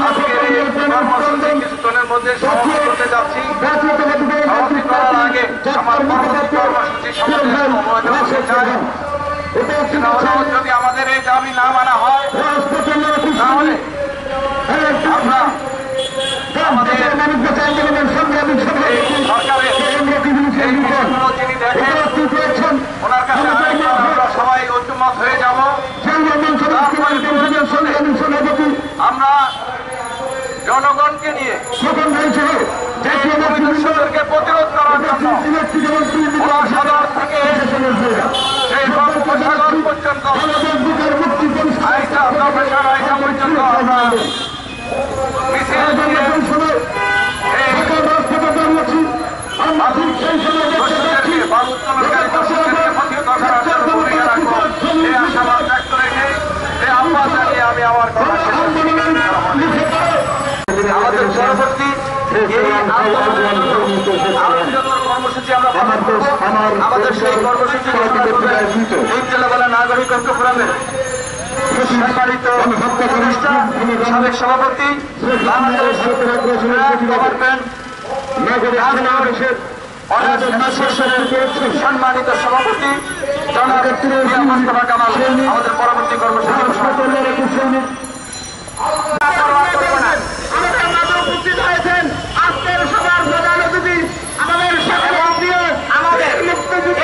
আজকের এই কর্মসূচি কিছুক্ষণের মধ্যে সমাপ্ত করতে যাচ্ছি। সমাপ্তি করার আগে আমার পরবর্তী কর্মসূচি যদি আমাদের এই দাবি না মানা হয় তাহলে আমরা আমাদের সরকারের এই বিষয়গুলো যিনি দেখেন ওনার কাছে আমরা সবাই ঐক্যমত হয়ে যাব। আমরা জনগণকে নিয়ে দূষণকে প্রতিরোধ করার জন্য সদর থেকে সেই বঙ্গোপসাগর পর্যন্ত আইসা প্রফেসর আইসা পর্যন্ত আমরা মিছিল বালু উত্তোলনকারী দর্শকদেরকে প্রতিহত করার জন্য ভূমিকা রাখবো এই আশাবাদ ব্যক্ত রেখে এই আহ্বান জানিয়ে আমি আমার কথা শেষ করছি। আমাদের পরবর্তী কর্মসূচি আমরা পালন করব। আমাদের সেই কর্মসূচি জেলাবেলা নাগরিক ঐক্য ফোরামের সম্মানিত সাবেক সভাপতি বাংলাদেশ গভর্নমেন্ট সম্মানিত সভাপতি জনাব মোস্তফা কামাল আমাদের পরবর্তী কর্মসূচি উপস্থিত হয়েছেন। আজকের সবার প্রধান অতিথি আমাদের মুক্তিযুদ্ধ